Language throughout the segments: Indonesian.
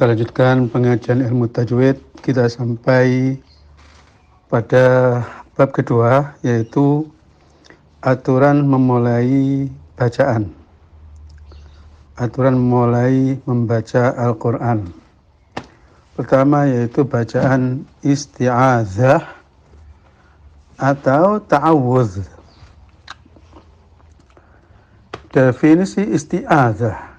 Kita lanjutkan pengajian ilmu tajwid. Kita sampai pada bab kedua, yaitu aturan memulai bacaan. Aturan memulai membaca Al-Quran. Pertama yaitu bacaan isti'adzah atau ta'awudz. Definisi isti'adzah.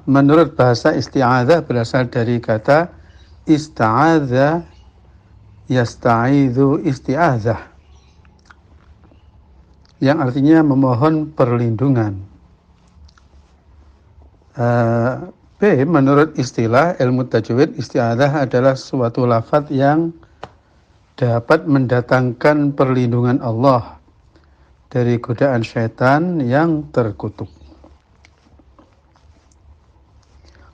Menurut bahasa isti'adzah berasal dari kata ista'adza yasta'idzu isti'adzah, yang artinya memohon perlindungan. B. Menurut istilah ilmu tajwid, isti'adzah adalah suatu lafadz yang dapat mendatangkan perlindungan Allah dari godaan syaitan yang terkutuk.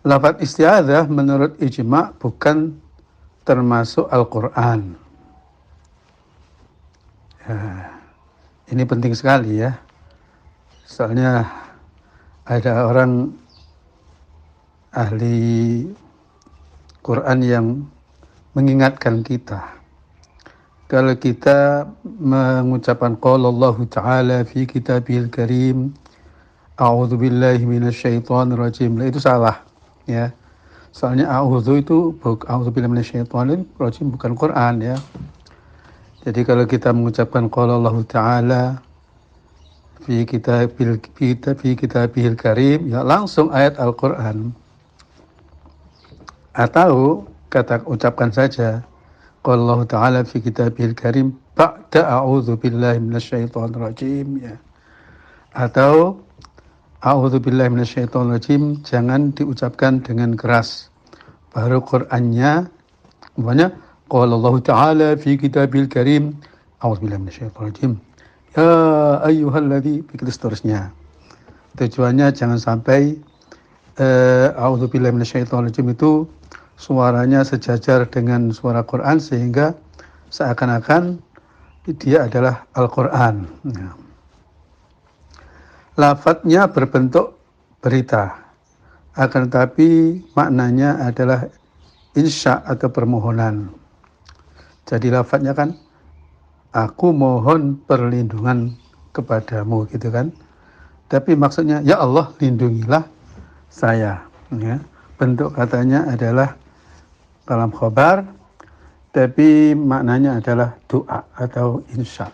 Lafadz isti'adzah menurut ijma' bukan termasuk Al-Quran. Ini penting sekali ya. Soalnya ada orang ahli Quran yang mengingatkan kita. Kalau kita mengucapkan qala Allah Ta'ala fi kitabil karim a'udzu billahi minasyaitonir rajim, itu salah ya. Soalnya a'udzu itu a'udzu billahi minasyaitonir rajim bukan Quran ya. Jadi kalau kita mengucapkan qala Allah Ta'ala fi kitabil karim, ya langsung ayat Al-Quran. Atau ucapkan saja qala Allah Ta'ala fi kitabil karim ba'da a'udzu billahi minasyaitonir rajim ya. Atau a'udzu billahi minasyaitonir rajim jangan diucapkan dengan keras. Baru Qur'annya umpamanya qala Allah Ta'ala fi kitabil karim a'udzu billahi minasyaitonir rajim ya ayyuhalladzi, begitu seterusnya. Tujuannya jangan sampai a'udzu billahi minasyaitonir rajim itu suaranya sejajar dengan suara Quran sehingga seakan-akan dia adalah Al-Quran. Ya. Lafadznya berbentuk berita, akan tetapi maknanya adalah insya atau permohonan. Jadi lafadznya kan, aku mohon perlindungan kepadamu, gitu kan. Tapi maksudnya, ya Allah lindungilah saya. Ya. Bentuk katanya adalah kalam khobar, tapi maknanya adalah doa atau insya.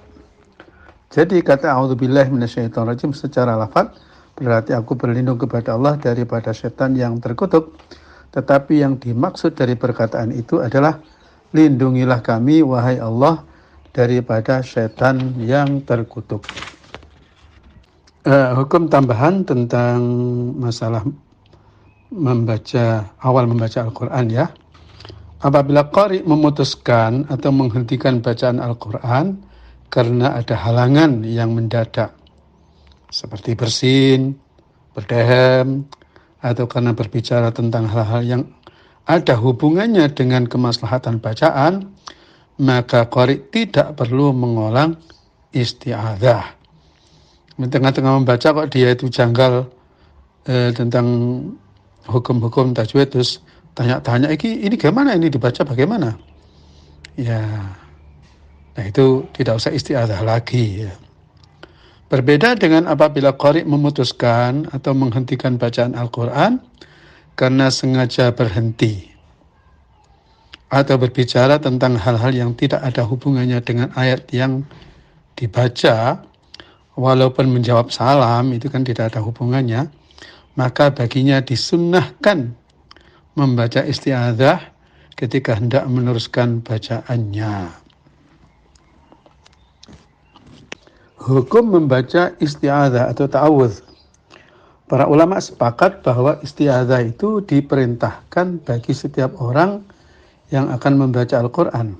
Jadi kata a'udzubillahi minasyaitonir rajim secara lafaz berarti aku berlindung kepada Allah daripada setan yang terkutuk. Tetapi yang dimaksud dari perkataan itu adalah lindungilah kami wahai Allah daripada setan yang terkutuk. Hukum tambahan tentang masalah awal membaca Al-Quran ya. Apabila qari memutuskan atau menghentikan bacaan Al-Quran karena ada halangan yang mendadak, seperti bersin, berdehem, atau karena berbicara tentang hal-hal yang ada hubungannya dengan kemaslahatan bacaan, maka qari tidak perlu mengulang isti'adzah. Di tengah-tengah membaca kok dia itu janggal tentang hukum-hukum tajwid, terus tanya-tanya, ini gimana, ini dibaca bagaimana? Ya, nah itu tidak usah isti'adzah lagi ya. Berbeda dengan apabila qari memutuskan atau menghentikan bacaan Al-Quran karena sengaja berhenti atau berbicara tentang hal-hal yang tidak ada hubungannya dengan ayat yang dibaca, walaupun menjawab salam itu kan tidak ada hubungannya, maka baginya disunnahkan membaca isti'adzah ketika hendak meneruskan bacaannya. Hukum membaca isti'adzah atau ta'awudz. Para ulama sepakat bahwa isti'adzah itu diperintahkan bagi setiap orang yang akan membaca Al-Quran.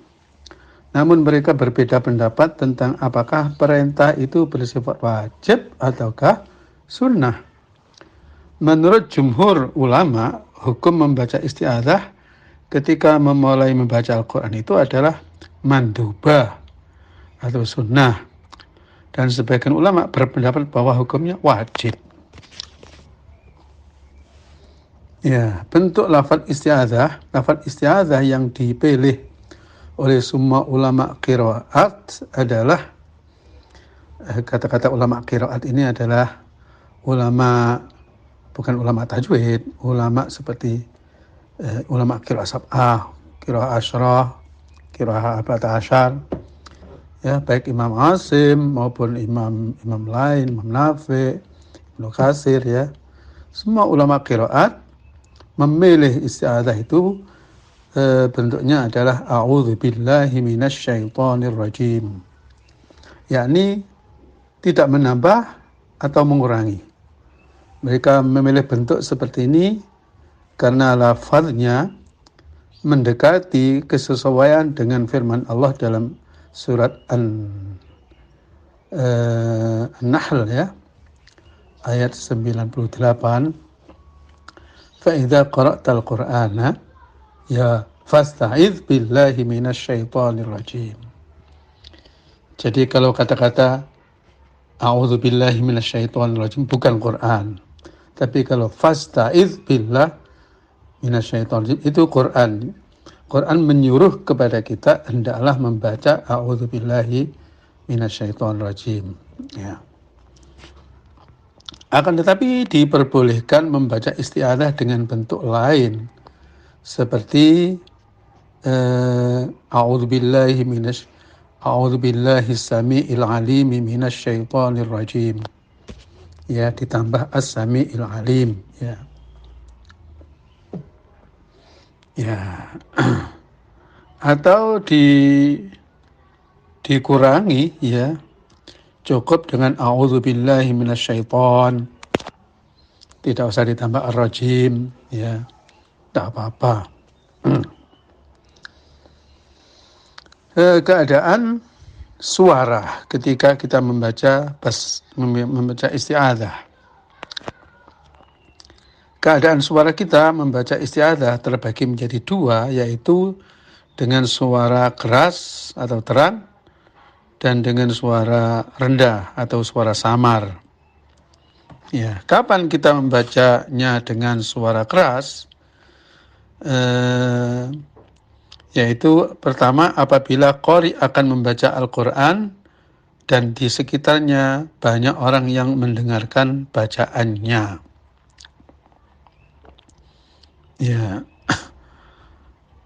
Namun mereka berbeda pendapat tentang apakah perintah itu bersifat wajib ataukah sunnah. Menurut jumhur ulama, hukum membaca isti'adzah ketika memulai membaca Al-Quran itu adalah mandubah atau sunnah. Dan sebagian ulama berpendapat bahwa hukumnya wajib. Ya, bentuk lafaz isti'adzah yang dipilih oleh semua ulama qiraat adalah kata-kata ulama qiraat ini adalah ulama, bukan ulama tajwid, ulama seperti ulama qiraat sab'ah, qiraat asyrah, qiraat arba'ata asyar, ya, baik Imam Asim maupun imam lain, Imam Nafi', Ibnu Katsir, ya. Semua ulama qiraat memilih isti'adzah itu bentuknya adalah a'udzubillahi minasyaitonir rajim. Yakni tidak menambah atau mengurangi. Mereka memilih bentuk seperti ini karena lafaznya mendekati kesesuaian dengan firman Allah dalam surat An-Nahl, ya, ayat 98. Fa'idza qara'tal Qur'ana ya fasta'idz billahi minasyaitonir rajim. Jadi kalau kata-kata a'udzubillahi minasyaitonir rajim bukan Quran. Tapi kalau fasta'idz billah minasyaitonir rajim itu Quran. Quran menyuruh kepada kita hendaklah membaca a'udzubillahi minasyaitonir rajim. Ya. Akan tetapi diperbolehkan membaca isti'adzah dengan bentuk lain seperti a'udzubillahi samiil alimi minasyaitonir rajim. Ya, ditambah as-samiil alim, ya. Ya. Atau dikurangi, ya. Cukup dengan a'udzubillahi minasyaiton. Tidak usah ditambah ar-rajim, ya. Tidak apa-apa. Keadaan suara ketika kita membaca isti'adzah. Keadaan suara kita membaca isti'adzah terbagi menjadi dua, yaitu dengan suara keras atau terang dan dengan suara rendah atau suara samar. Ya, kapan kita membacanya dengan suara keras? Yaitu pertama apabila qari akan membaca Al-Quran dan di sekitarnya banyak orang yang mendengarkan bacaannya. Ya.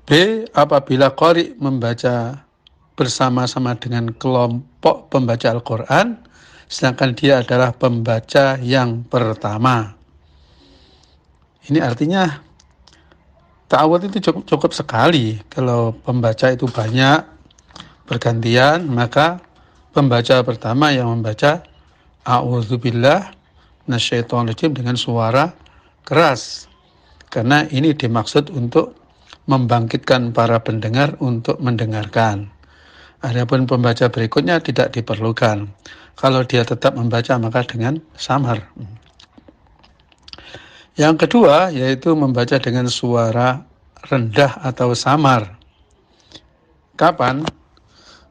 B. Apabila qari membaca bersama-sama dengan kelompok pembaca Al-Quran, sedangkan dia adalah pembaca yang pertama. Ini artinya ta'awudz itu cukup sekali. Kalau pembaca itu banyak bergantian, maka pembaca pertama yang membaca a'udzubillah minasyaitonir rajim dengan suara keras. Karena ini dimaksud untuk membangkitkan para pendengar untuk mendengarkan. Adapun pembaca berikutnya tidak diperlukan. Kalau dia tetap membaca maka dengan samar. Yang kedua yaitu membaca dengan suara rendah atau samar. Kapan?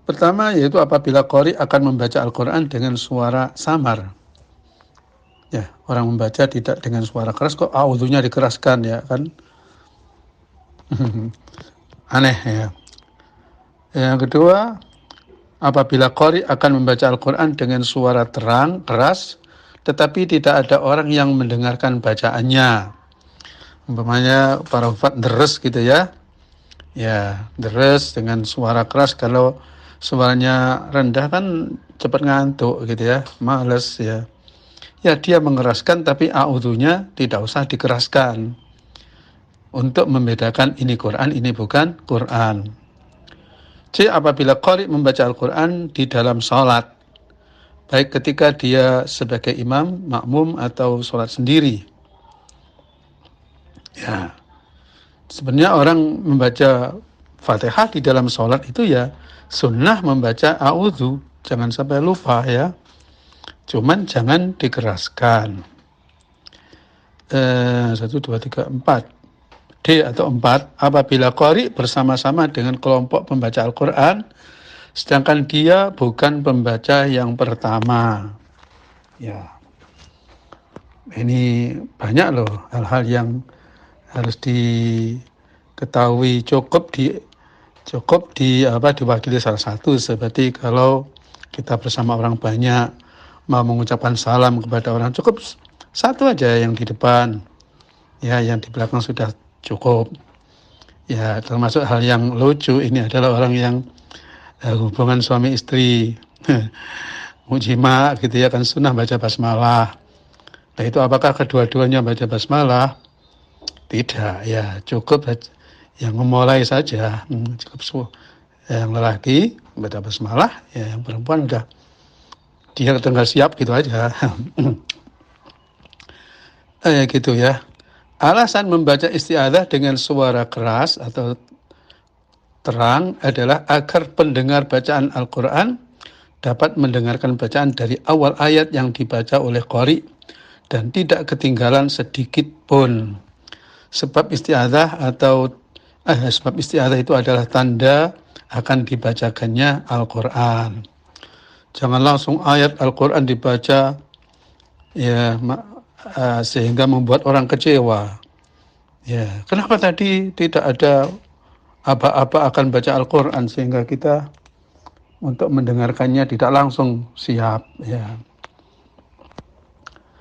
Pertama yaitu apabila qari akan membaca Al-Quran dengan suara samar. Ya, orang membaca tidak dengan suara keras, kok a'udzunya dikeraskan, ya kan? Aneh, ya. Yang kedua, apabila qari akan membaca Al-Quran dengan suara terang, keras, tetapi tidak ada orang yang mendengarkan bacaannya. Umpamanya para hufaz deres gitu, ya. Ya, deres dengan suara keras. Kalau suaranya rendah kan cepat ngantuk gitu, ya. Males, ya. Ya, dia mengeraskan tapi a'udzunya tidak usah dikeraskan. Untuk membedakan ini Quran, ini bukan Quran. C. Apabila qari membaca Al-Quran di dalam sholat, baik ketika dia sebagai imam, makmum, atau sholat sendiri. Ya, sebenarnya orang membaca Fatihah di dalam sholat itu ya sunnah membaca a'udzu, jangan sampai lupa, ya. Cuman jangan dikeraskan. 1, 2, 3, 4. D atau 4, apabila qari bersama-sama dengan kelompok pembaca Al-Quran, sedangkan dia bukan pembaca yang pertama. Ya, ini banyak loh hal-hal yang harus diketahui diwakili salah satu. Seperti kalau kita bersama orang banyak mau mengucapkan salam kepada orang, cukup satu aja yang di depan, ya, yang di belakang sudah cukup. Ya, termasuk hal yang lucu ini adalah orang yang hubungan suami istri mujima gitu ya, kan sunnah baca basmalah. Nah itu apakah kedua-duanya baca basmalah? Tidak, ya cukup yang memulai saja, cukup yang lelaki baca basmalah, ya yang perempuan udah dia tinggal siap gitu aja. Gitu ya. Alasan membaca isti'adzah dengan suara keras atau terang adalah agar pendengar bacaan Al-Quran dapat mendengarkan bacaan dari awal ayat yang dibaca oleh qari dan tidak ketinggalan sedikit pun. Sebab isti'adzah itu adalah tanda akan dibacakannya Al-Quran. Jangan langsung ayat Al-Quran dibaca ya sehingga membuat orang kecewa. Ya, kenapa tadi tidak ada apa-apa akan baca Al-Quran sehingga kita untuk mendengarkannya tidak langsung siap, ya.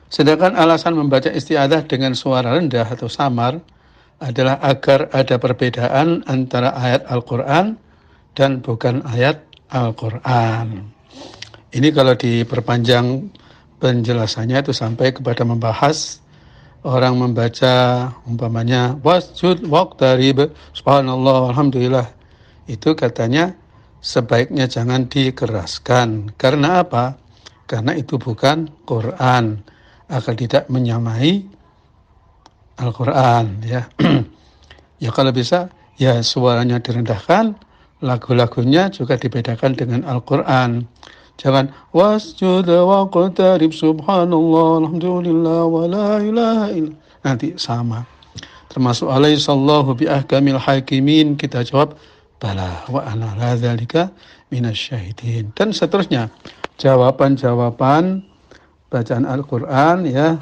Sedangkan alasan membaca isti'adzah dengan suara rendah atau samar adalah agar ada perbedaan antara ayat Al-Quran dan bukan ayat Al-Quran. Ini kalau diperpanjang penjelasannya itu sampai kepada membahas orang membaca umpamanya wasjud waqtarib subhanallah alhamdulillah, itu katanya sebaiknya jangan dikeraskan. Karena apa? Karena itu bukan Quran, agar tidak menyamai Al-Quran, ya. Ya kalau bisa ya suaranya direndahkan, lagu-lagunya juga dibedakan dengan Al-Quran. Jangan wasjud waqtarib subhanallah alhamdulillah wa la ilaha illallah, nanti sama. Termasuk alaihissallahu bi ahkamil hakimin, kita jawab bala wa ana la dzalika minasyahidin, dan seterusnya. Jawaban-jawaban bacaan Al-Quran, ya,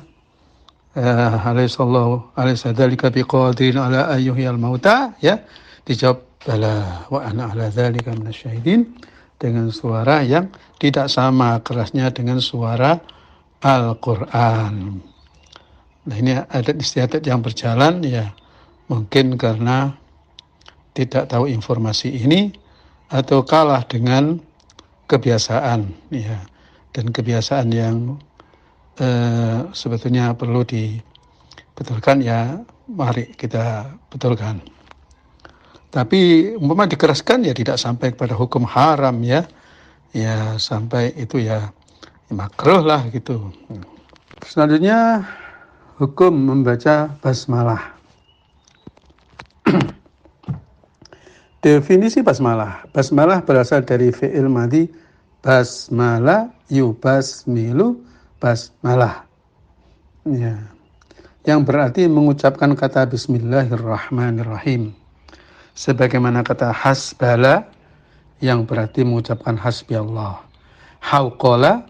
alaihissallahu alaihisadzalika biqadirin ala ayyuhil mauta, ya, dijawab bala wa ana ala dzalika minasyahidin dengan suara yang tidak sama kerasnya dengan suara Al-Quran. Nah ini ada istiadat yang berjalan, ya, mungkin karena tidak tahu informasi ini atau kalah dengan kebiasaan, ya, dan kebiasaan yang sebetulnya perlu dibetulkan, ya, mari kita betulkan. Tapi umpama dikeraskan ya tidak sampai kepada hukum haram, ya, ya sampai itu ya makruh lah gitu. Selanjutnya hukum membaca basmalah. Definisi basmalah. Basmalah berasal dari fi'il madhi basmala yubasmilu basmalah, ya, yang berarti mengucapkan kata bismillahirrahmanirrahim, sebagaimana kata hasbala yang berarti mengucapkan hasbi Allah, hauqala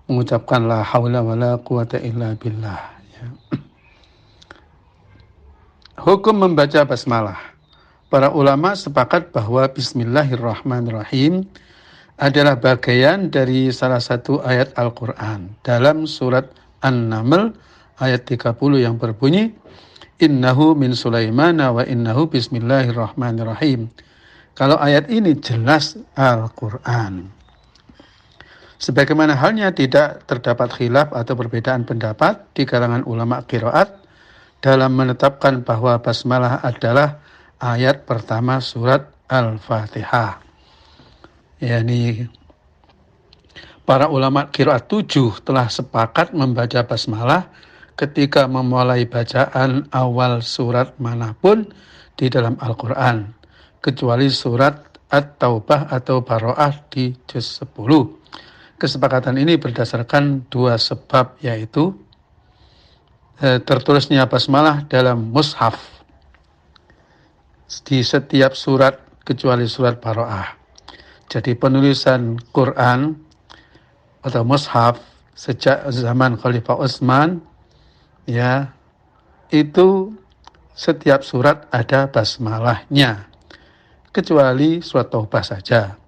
mengucapkan la haula wala quwata illa billah, ya. Hukum membaca basmalah. Para ulama sepakat bahwa bismillahirrahmanirrahim adalah bagian dari salah satu ayat Al-Quran. Dalam surat An-Naml ayat 30 yang berbunyi, innahu min Sulaimana wa innahu bismillahirrahmanirrahim. Kalau ayat ini jelas Al-Quran. Sebagaimana halnya tidak terdapat khilaf atau perbedaan pendapat di kalangan ulama qiraat dalam menetapkan bahwa basmalah adalah ayat pertama surat Al-Fatihah. Yani para ulama qiraat 7 telah sepakat membaca basmalah ketika memulai bacaan awal surat manapun di dalam Al-Quran, kecuali surat At-Taubah atau Baro'ah di juz 10. Kesepakatan ini berdasarkan dua sebab, yaitu tertulisnya basmalah dalam mushaf di setiap surat kecuali surat Baro'ah. Jadi penulisan Quran atau mushaf sejak zaman Khalifah Utsman, ya, itu setiap surat ada basmalahnya, kecuali surat Taubah saja.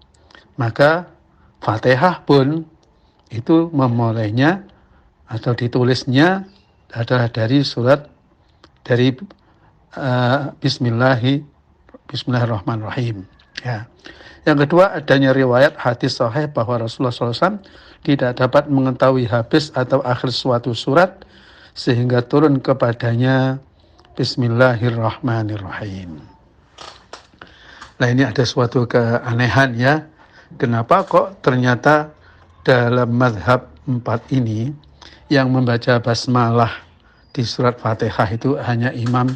Maka Fatihah pun itu memulainya atau ditulisnya adalah dari Bismillahirrahmanirrahim. Ya. Yang kedua, adanya riwayat hadis sahih bahwa Rasulullah SAW tidak dapat mengetahui habis atau akhir suatu surat sehingga turun kepadanya Bismillahirrahmanirrahim. Nah, ini ada suatu keanehan ya. Kenapa kok ternyata dalam mazhab 4 ini yang membaca basmalah di surat Fatihah itu hanya Imam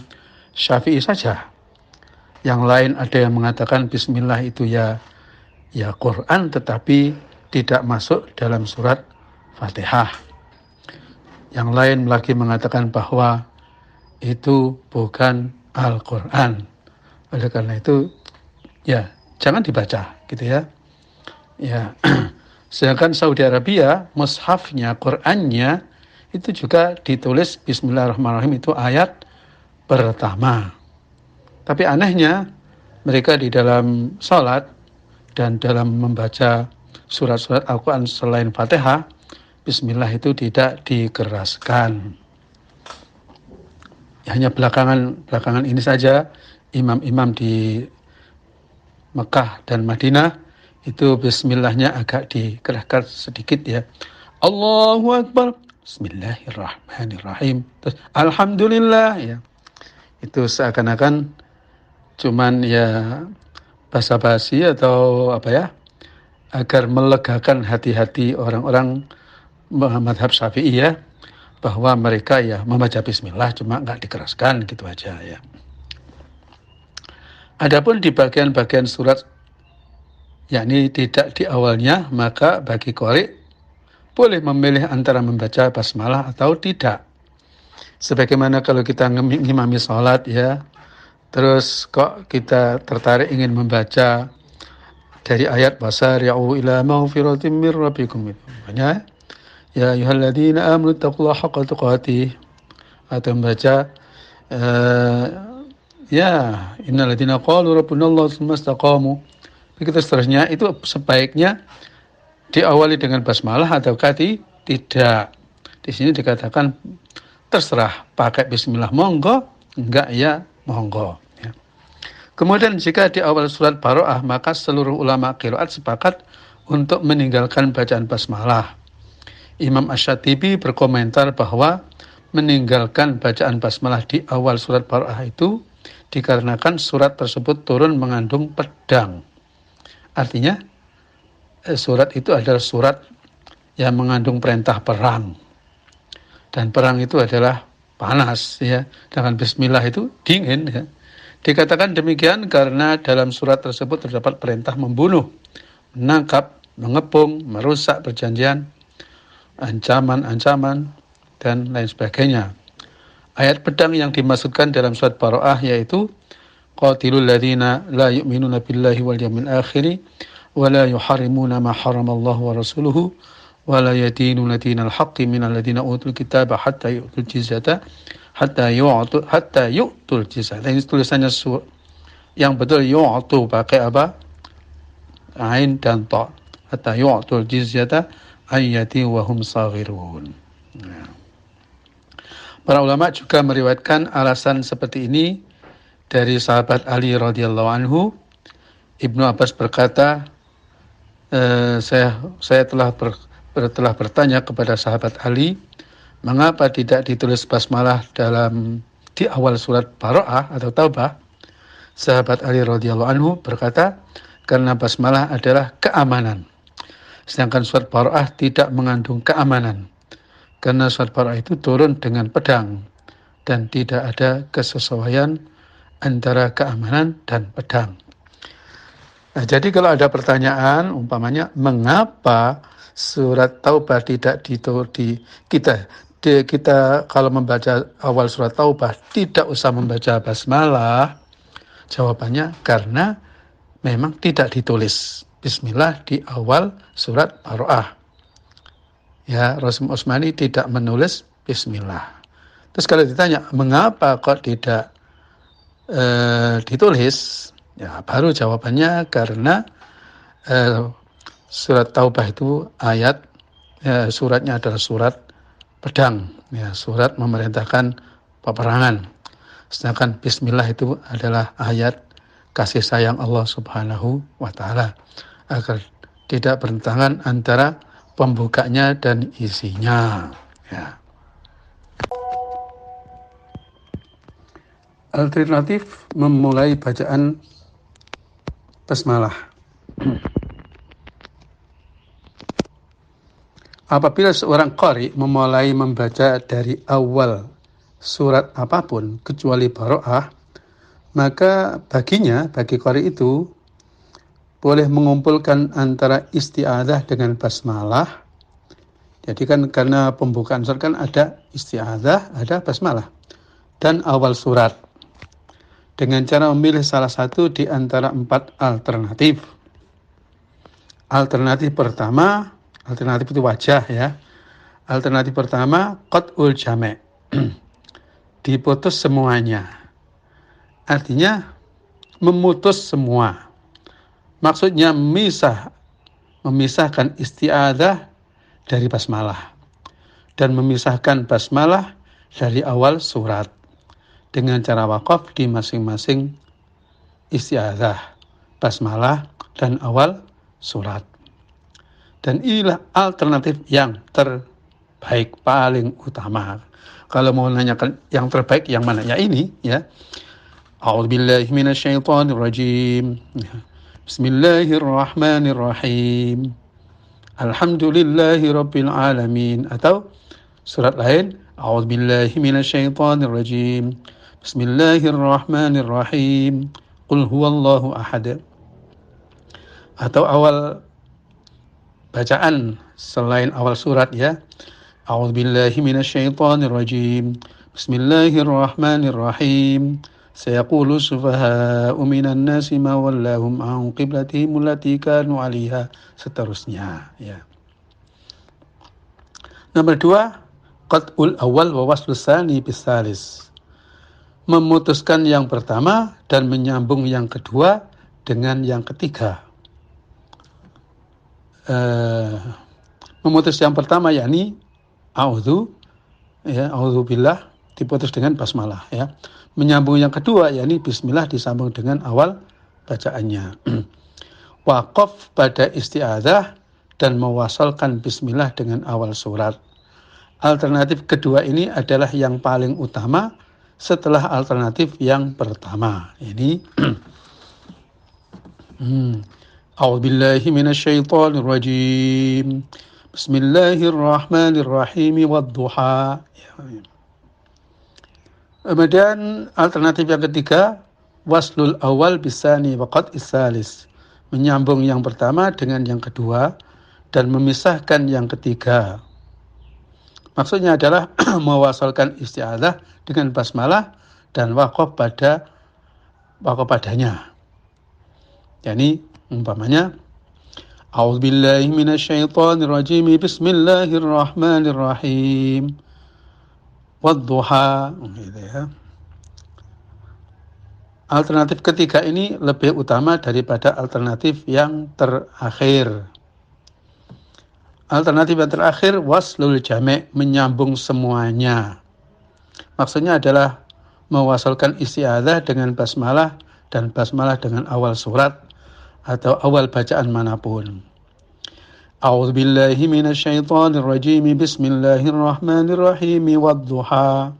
Syafi'i saja. Yang lain ada yang mengatakan bismillah itu ya Quran tetapi tidak masuk dalam surat Fatihah. Yang lain lagi mengatakan bahwa itu bukan Al-Quran. Oleh karena itu ya jangan dibaca gitu ya. Ya. Sedangkan Saudi Arabia mushafnya, Qurannya itu juga ditulis Bismillahirrahmanirrahim itu ayat pertama. Tapi anehnya mereka di dalam sholat dan dalam membaca surat-surat Al-Quran selain Fatihah, Bismillah itu tidak dikeraskan. Hanya belakangan ini saja imam-imam di Mekah dan Madinah itu Bismillahnya agak dikeraskan sedikit ya. Allahu Akbar, Bismillahirrahmanirrahim, terus Alhamdulillah ya. Itu seakan-akan cuman ya basa-basi atau apa ya, agar melegakan hati-hati orang-orang mazhab Syafi'i ya, bahwa mereka ya membaca bismillah cuma nggak dikeraskan gitu aja ya. Adapun di bagian-bagian surat yakni tidak di awalnya, maka bagi qari boleh memilih antara membaca basmalah atau tidak. Sebagaimana kalau kita ngimami sholat ya, terus kok kita tertarik ingin membaca dari ayat wasari'u ila maghfiratin mir rabbikum itu. Makanya ya ayyuhalladzina amanu taqullaha haqqa tuqatih, atau membaca ya innal ladzina qalu rabbunallahu tsumma istaqamu. Begitu seterusnya, itu sebaiknya diawali dengan basmalah ataukah tidak. Di sini dikatakan terserah, pakai bismillah monggo, enggak ya monggo. Kemudian jika di awal surat Baroah, maka seluruh ulama qiraat sepakat untuk meninggalkan bacaan basmalah. Imam Asy-Syatibi berkomentar bahwa meninggalkan bacaan basmalah di awal surat Baroah itu dikarenakan surat tersebut turun mengandung pedang. Artinya surat itu adalah surat yang mengandung perintah perang. Dan perang itu adalah panas ya, dengan bismillah itu dingin ya. Dikatakan demikian karena dalam surat tersebut terdapat perintah membunuh, menangkap, mengepung, merusak perjanjian, ancaman-ancaman, dan lain sebagainya. Ayat pedang yang dimaksudkan dalam surat Baroah yaitu qatilul ladzina la yu'minuna billahi wal yawmil akhir wa la yuharrimuna ma haramallahu wa rasuluhu wa la yadinuna dinal haqqi minal ladzina utul kitaba hatta yu'tul jizyata hatta yu'tul jizyata. Ini tulisannya yang betul yu'tu pakai apa? Ain dan ta. Hatta yu'tul jizyata ayyati wa hum saghirun. Nah. Para ulama juga meriwayatkan alasan seperti ini dari sahabat Ali radhiyallahu anhu. Ibnu Abbas berkata, saya telah bertanya kepada sahabat Ali, mengapa tidak ditulis basmalah di awal surat Baroah atau Taubah? Sahabat Ali radhiyallahu anhu berkata, karena basmalah adalah keamanan. Sedangkan surat Baroah tidak mengandung keamanan. Karena surat Baroah itu turun dengan pedang dan tidak ada kesesuaian antara keamanan dan pedang. Nah, jadi kalau ada pertanyaan umpamanya mengapa surat Taubah tidak kita kalau membaca awal surat Taubah tidak usah membaca basmalah, jawabannya karena memang tidak ditulis bismillah di awal surat Baroah. Ya, Rasul Utsmani tidak menulis bismillah. Terus kalau ditanya mengapa kok tidak ditulis, ya baru jawabannya karena surat Taubah itu suratnya adalah surat pedang, ya, surat memerintahkan peperangan. Sedangkan Bismillah itu adalah ayat kasih sayang Allah Subhanahu wa Ta'ala, agar tidak bertentangan antara pembukanya dan isinya. Ya. Alternatif memulai bacaan basmalah. Apabila seorang qari memulai membaca dari awal surat apapun kecuali Baro'ah, maka bagi qari itu boleh mengumpulkan antara isti'adzah dengan basmalah. Jadi kan karena pembukaan surat kan ada isti'adzah, ada basmalah, dan awal surat. Dengan cara memilih salah satu di antara 4 alternatif. Alternatif itu wajah, ya. Alternatif pertama, qat'ul jami'. Diputus semuanya. Artinya memutus semua. Maksudnya memisahkan isti'adzah dari basmalah dan memisahkan basmalah dari awal surat dengan cara wakaf di masing-masing isti'adzah, basmalah dan awal surat. Dan inilah alternatif yang terbaik, paling utama. Kalau mau nanyakan yang terbaik yang mana? Ya ini, ya. A'udzubillahi minasyaitonirrajim. Bismillahirrahmanirrahim. Alhamdulillahi rabbil alamin. Atau surat lain, A'udzubillahi minasyaitonirrajim. Bismillahirrahmanirrahim. Qul huwallahu ahad. Atau awal bacaan selain awal surat, ya. A'udzubillahi minasyaitonirrajim. Bismillahirrahmanirrahim. Sayaqulu sufaha'u minan nasi ma wallahum an qiblatihim allati kanu 'alaiha, seterusnya, ya. Nomor 2, qat'ul awal wa waslus tsani bisalis. Memutuskan yang pertama dan menyambung yang kedua dengan yang ketiga. Memutus yang pertama yakni a'udzu, ya, a'udzubillah diputus dengan basmalah, ya. Menyambung yang kedua yakni bismillah disambung dengan awal bacaannya. Waqaf pada isti'adzah dan mewasalkan bismillah dengan awal surat. Alternatif kedua ini adalah yang paling utama setelah alternatif yang pertama. Ini A'udzubillahi minasyaitonirrajim. Bismillahirrahmanirrahim wadduha. Kemudian alternatif yang ketiga, waslul awal bisani wa qat'is salis. Menyambung yang pertama dengan yang kedua dan memisahkan yang ketiga. Maksudnya adalah mewasalkan isti'adzah dengan basmalah dan waqaf padanya. Yani umpamanya A'udzubillahi minasyaitonirrajim. Bismillahirrahmanirrahim. Wadduha, gitu, ya. Alternatif ketiga ini lebih utama daripada alternatif yang terakhir. Alternatif yang terakhir, waslul jami', menyambung semuanya. Maksudnya adalah mewasalkan isti'adzah dengan basmalah dan basmalah dengan awal surat atau awal bacaan manapun. A'udzubillahi minasyaitonirrajim. Bismillahirrahmanirrahim wadduha.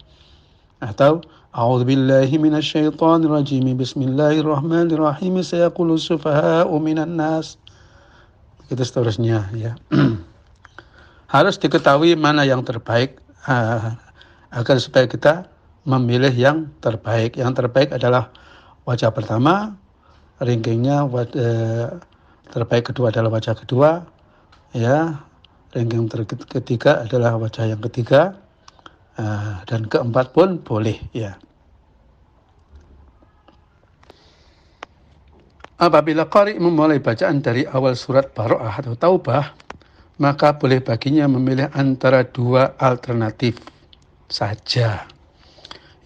Atau A'udzubillahi minasyaitonirrajim. Bismillahirrahmanirrahim. Sayaqulu sufaha'u minan nas. Itu seterusnya, ya. Harus diketahui mana yang terbaik agar supaya kita memilih yang terbaik. Yang terbaik adalah wajah pertama, rankingnya terbaik kedua adalah wajah kedua, ya. Ranking ketiga adalah wajah yang ketiga, dan keempat pun boleh, ya. Apabila qari memulai bacaan dari awal surat Baro'ah atau Taubah, maka boleh baginya memilih antara 2 alternatif saja,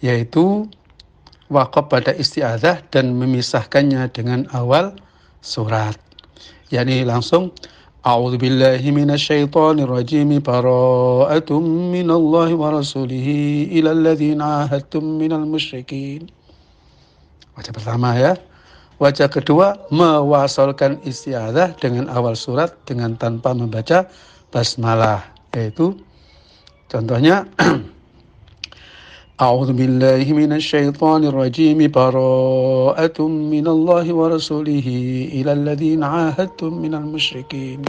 yaitu waqaf pada isti'adzah dan memisahkannya dengan awal surat. Yani langsung A'udzubillahi minasyaitonirrajim bara'atum minallahi wa rasulihi ilal ladzina ahadtum minal musyrikin. Wajah pertama ya. Wajah kedua mewasalkan isti'adzah dengan awal surat dengan tanpa membaca basmalah, yaitu contohnya A'udzubillahi minasyaitonirrajim bara'atum minallahi wa rasulihi ilal ladzina ahadtum minal musyrikin.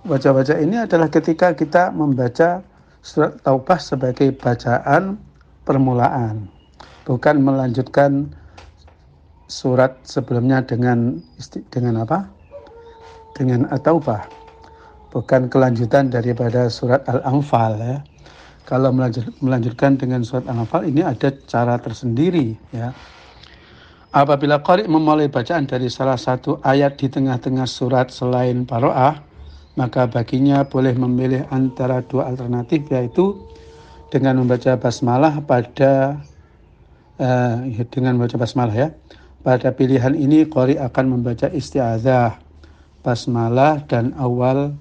Baca-baca ini adalah ketika kita membaca surat Taubah sebagai bacaan permulaan, bukan melanjutkan surat sebelumnya dengan apa? Dengan At-Taubah. Bukan kelanjutan daripada surat Al-Anfal ya. Kalau melanjutkan dengan surat Al-Anfal ini ada cara tersendiri ya. Apabila qari memulai bacaan dari salah satu ayat di tengah-tengah surat selain Baroah, maka baginya boleh memilih antara dua alternatif, yaitu dengan membaca basmalah ya. Pada pilihan ini qari akan membaca isti'adzah, basmalah dan awal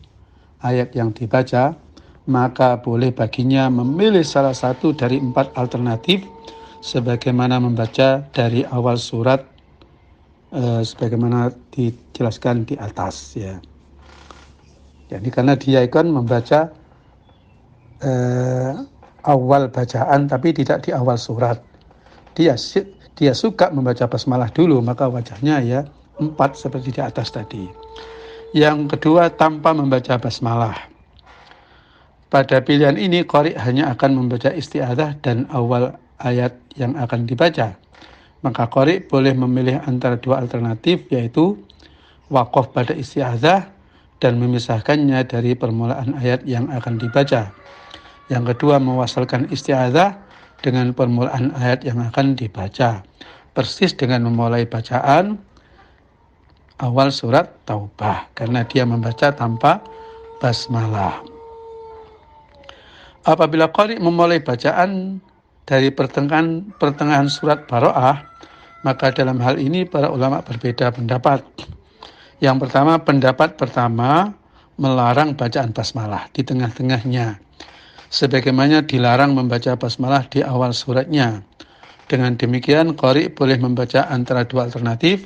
ayat yang dibaca, maka boleh baginya memilih salah satu dari 4 alternatif sebagaimana membaca dari awal surat sebagaimana dijelaskan di atas ya. Jadi karena dia kan membaca awal bacaan tapi tidak di awal surat. Dia suka membaca basmalah dulu, maka wajahnya ya 4 seperti di atas tadi. Yang kedua, tanpa membaca basmalah. Pada pilihan ini, qari hanya akan membaca isti'adzah dan awal ayat yang akan dibaca. Maka qari boleh memilih antara dua alternatif, yaitu waqaf pada isti'adzah dan memisahkannya dari permulaan ayat yang akan dibaca. Yang kedua, mewasalkan isti'adzah dengan permulaan ayat yang akan dibaca, persis dengan memulai bacaan awal surat Taubah, karena dia membaca tanpa basmalah. Apabila qari memulai bacaan dari pertengahan surat Baroah, maka dalam hal ini para ulama berbeda pendapat. Yang pertama, pendapat pertama melarang bacaan basmalah di tengah-tengahnya, sebagaimana dilarang membaca basmalah di awal suratnya. Dengan demikian, qari boleh membaca antara dua alternatif,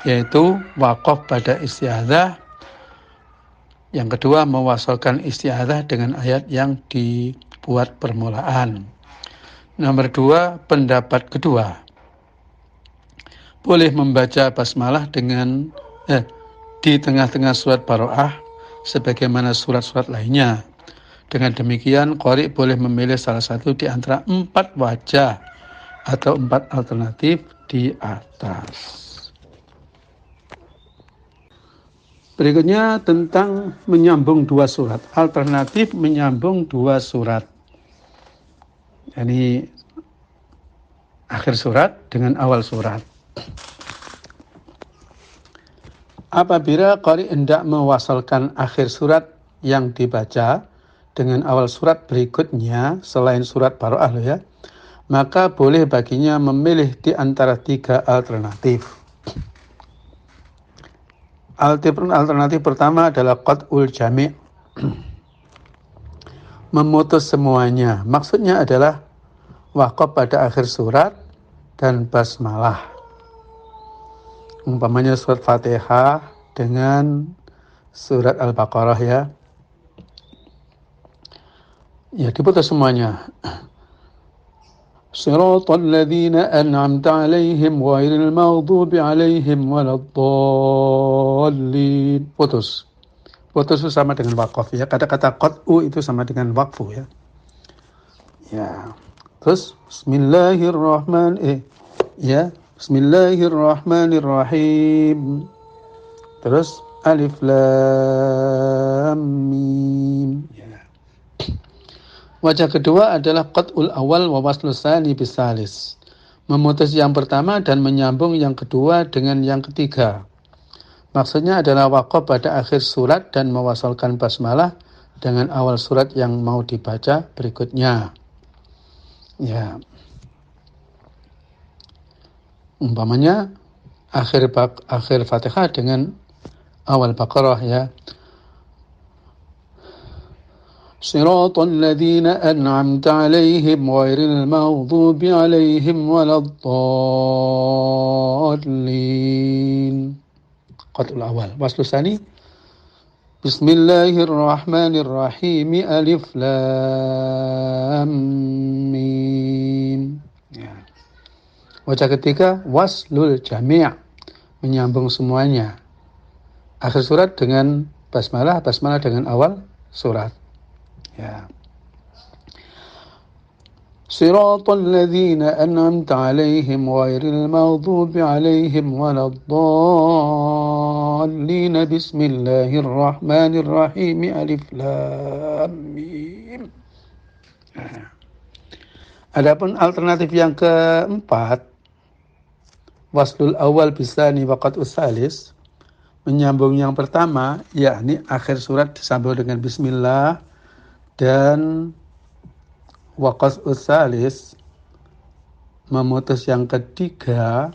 yaitu waqaf pada isti'adzah. Yang kedua, mewasalkan isti'adzah dengan ayat yang dibuat permulaan. Nomor 2, pendapat kedua, boleh membaca basmalah di tengah-tengah surat Baroah sebagaimana surat-surat lainnya. Dengan demikian, qari boleh memilih salah satu di antara 4 wajah atau 4 alternatif di atas. Berikutnya tentang menyambung 2 surat. Alternatif menyambung 2 surat. Ini akhir surat dengan awal surat. Apabila qari hendak mewasalkan akhir surat yang dibaca dengan awal surat berikutnya selain surat Baroah ya, maka boleh baginya memilih di antara 3 alternatif. Alternatif pertama adalah qat'ul jami', memutus semuanya. Maksudnya adalah waqaf pada akhir surat dan basmalah. Umpamanya surat Fatihah dengan surat Al-Baqarah ya. Ya, diputus semuanya. Siratal ladzina an'amta 'alaihim ghairil maghdubi 'alaihim waladdallin. Putus itu sama dengan waqaf ya. Kata-kata qat'u itu sama dengan waqfu ya. Ya. Terus Bismillahirrahmanirrahim. Terus alif lam mim. Ya. Wajah kedua adalah qat'ul awal wa waslus tsani bisalis. Memutus yang pertama dan menyambung yang kedua dengan yang ketiga. Maksudnya adalah waqaf pada akhir surat dan mewasalkan basmalah dengan awal surat yang mau dibaca berikutnya. Ya. Umpamanya akhir Fatihah dengan awal Baqarah ya. Shiratal ladzina an'amta 'alaihim ghairil maghdubi 'alaihim waladdallin. Qatul awal. Waslu tsani. Bismillahirrahmanirrahim. Alif lam mim. Ya. Wajah ketiga waslul jami', menyambung semuanya. Akhir surat dengan basmalah, basmalah dengan awal surat. Ya. Shiratal ladzina an'amta 'alaihim ghairil maghdubi 'alaihim waladdallin. Bismillahirrahmanirrahim. Alif lam mim. Nah. Adapun alternatif yang keempat, waslul awal bisani waqat usalis, menyambung yang pertama, yakni akhir surat disambung dengan bismillah, dan waqat usalis memutus yang ketiga,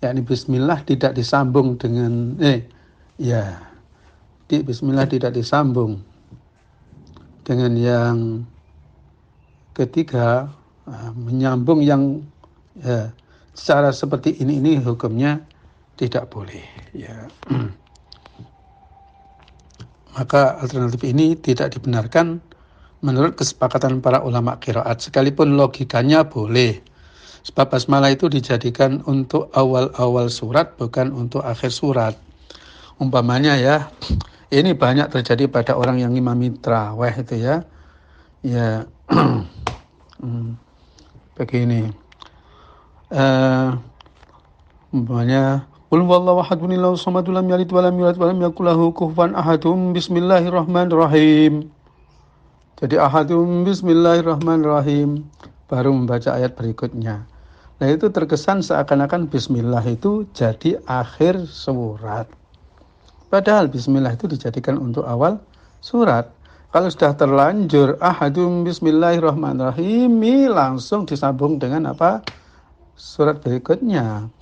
yakni bismillah tidak disambung dengan bismillah tidak disambung dengan yang ketiga, menyambung yang secara seperti ini hukumnya tidak boleh ya. Maka alternatif ini tidak dibenarkan menurut kesepakatan para ulama qiraat, sekalipun logikanya boleh. Sebab basmalah itu dijadikan untuk awal-awal surat, bukan untuk akhir surat. Umpamanya ya, ini banyak terjadi pada orang yang imami tarawih itu ya. Ya, begini. Umpamanya qul huwallahu ahadun Allahu samad lam yalid wa lam yulad wa lam yakul lahu kufuwan ahadun. Bismillahirrahmanirrahim. Jadi ahadun bismillahirrahmanirrahim, baru membaca ayat berikutnya. Nah, itu terkesan seakan-akan bismillah itu jadi akhir surat. Padahal bismillah itu dijadikan untuk awal surat. Kalau sudah terlanjur ahadun bismillahirrahmanirrahim, langsung disambung dengan apa? Surat berikutnya.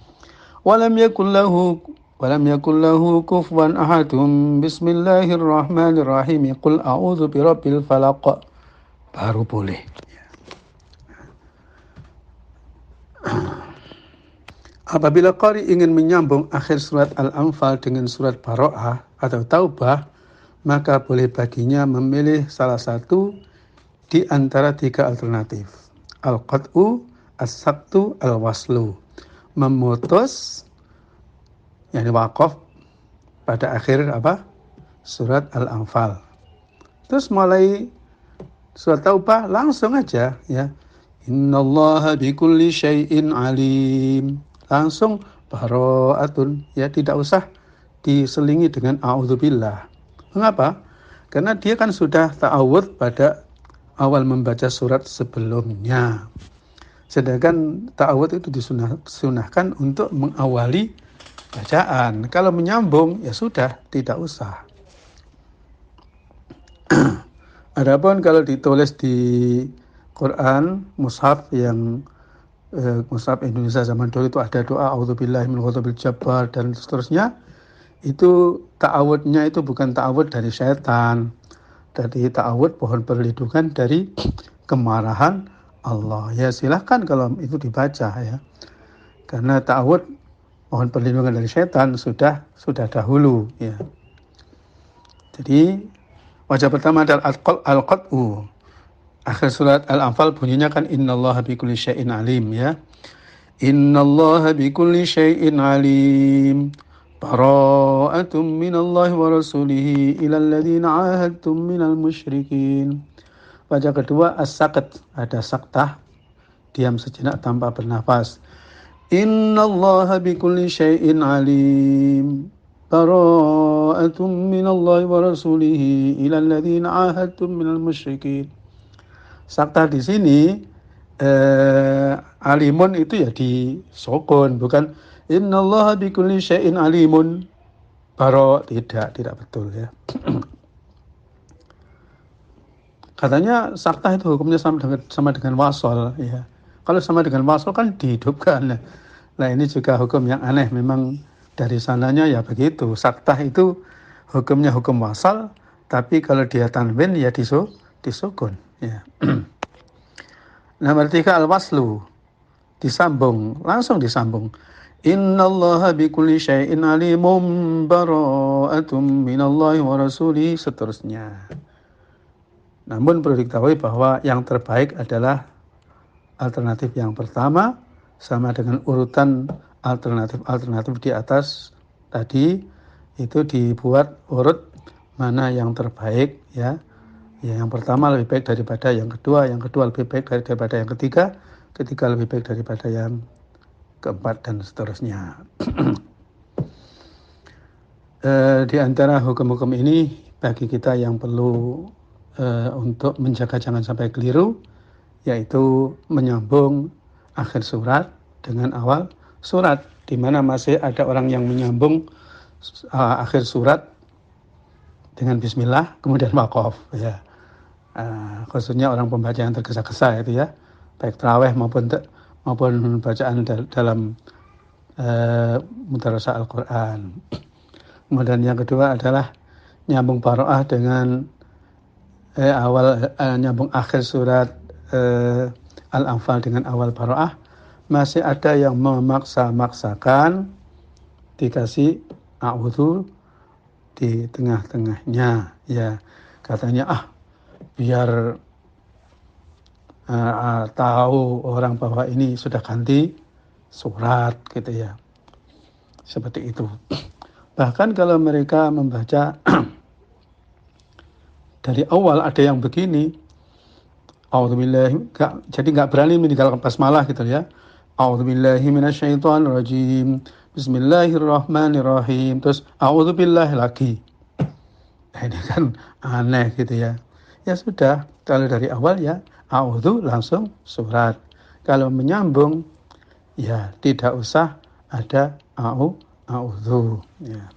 Walam yakul lahu kufuwan ahadun. Bismillahirrahmanirrahim. Qul a'udzu birabbil falaq. Baru boleh. Apabila qari ingin menyambung akhir surat Al-Anfal dengan surat Bara'ah atau Taubah, maka boleh baginya memilih salah satu di antara tiga alternatif. Al-qat'u, as-saktu, al-waslu. Memutus, yakni waqaf pada akhir surat Al-Anfal. Terus mulai surat Taubah langsung aja ya. Innallaha bikulli syai'in alim. Langsung bara'atun, ya, tidak usah diselingi dengan a'udzubillah. Mengapa? Karena dia kan sudah ta'awudz pada awal membaca surat sebelumnya. Sedangkan ta'awudz itu disunahkan untuk mengawali bacaan. Kalau menyambung, ya sudah, tidak usah. Adapun kalau ditulis di Quran, mushaf yang mushaf Indonesia zaman dulu itu ada doa a'udzubillahi minal ghadabil jabbar dan seterusnya, itu ta'awudnya itu bukan ta'awud dari setan, dari ta'awud pohon perlindungan dari kemarahan Allah. Ya silahkan kalau itu dibaca ya. Karena ta'awud mohon perlindungan dari setan sudah dahulu ya. Jadi wajah pertama adalah al-qat'u. Akhir surat Al-Anfal bunyinya kan innallaha bikulli syai'in alim ya. Innallaha bikulli syai'in alim. Bara'atum minallahi wa rasulihi ilal ladzina 'ahadtum minal musyrikin. Wajah kedua as-sakt, ada saktah, diam sejenak tanpa bernafas. Innallaha bikulli syai'in alim. Bara'atum minallahi wa rasulihi ilal ladzina 'ahadtum minal musyrikin. Saktah di sini alimun itu ya di sukun, bukan innallaha bikulli syai'in alimun. Tidak betul ya. Katanya saktah itu hukumnya sama dengan wasol ya. Kalau sama dengan wasol kan dihidupkan. Nah ini juga hukum yang aneh, memang dari sananya ya begitu. Saktah itu hukumnya hukum wasal, tapi kalau dia tanwin ya disukun. Ya. Nomor 3 al-waslu, disambung, langsung disambung. Innallaha bikulli syai'in alimun bara'atum minallahi wa rasuli, seterusnya. Namun perlu diketahui bahwa yang terbaik adalah alternatif yang pertama, sama dengan urutan alternatif di atas tadi, itu dibuat urut mana yang terbaik ya. Ya, yang pertama lebih baik daripada yang kedua lebih baik daripada yang ketiga lebih baik daripada yang keempat, dan seterusnya. Di antara hukum-hukum ini bagi kita yang perlu untuk menjaga jangan sampai keliru, yaitu menyambung akhir surat dengan awal surat, di mana masih ada orang yang menyambung akhir surat dengan bismillah kemudian waqaf ya. Khususnya orang pembaca yang tergesa-gesa itu ya, baik tarawih maupun bacaan dalam mudarasah Al-Quran. Kemudian yang kedua adalah nyambung paroah dengan nyambung akhir surat Al-Anfal dengan awal paroah. Masih ada yang memaksa-maksakan dikasih a'udhu di tengah-tengahnya ya, katanya biar tahu orang bahwa ini sudah ganti surat gitu ya, seperti itu. Bahkan kalau mereka membaca dari awal ada yang begini, jadi nggak berani meninggalkan basmalah gitu ya. A'udzubillahi minasyaitonirrajim, bismillahirrahmanirrahim, terus a'udzubillahi lagi. Nah, ini kan aneh gitu ya. Ya sudah, kalau dari awal ya a'udzu langsung surat. Kalau menyambung ya tidak usah ada a'udzu ya.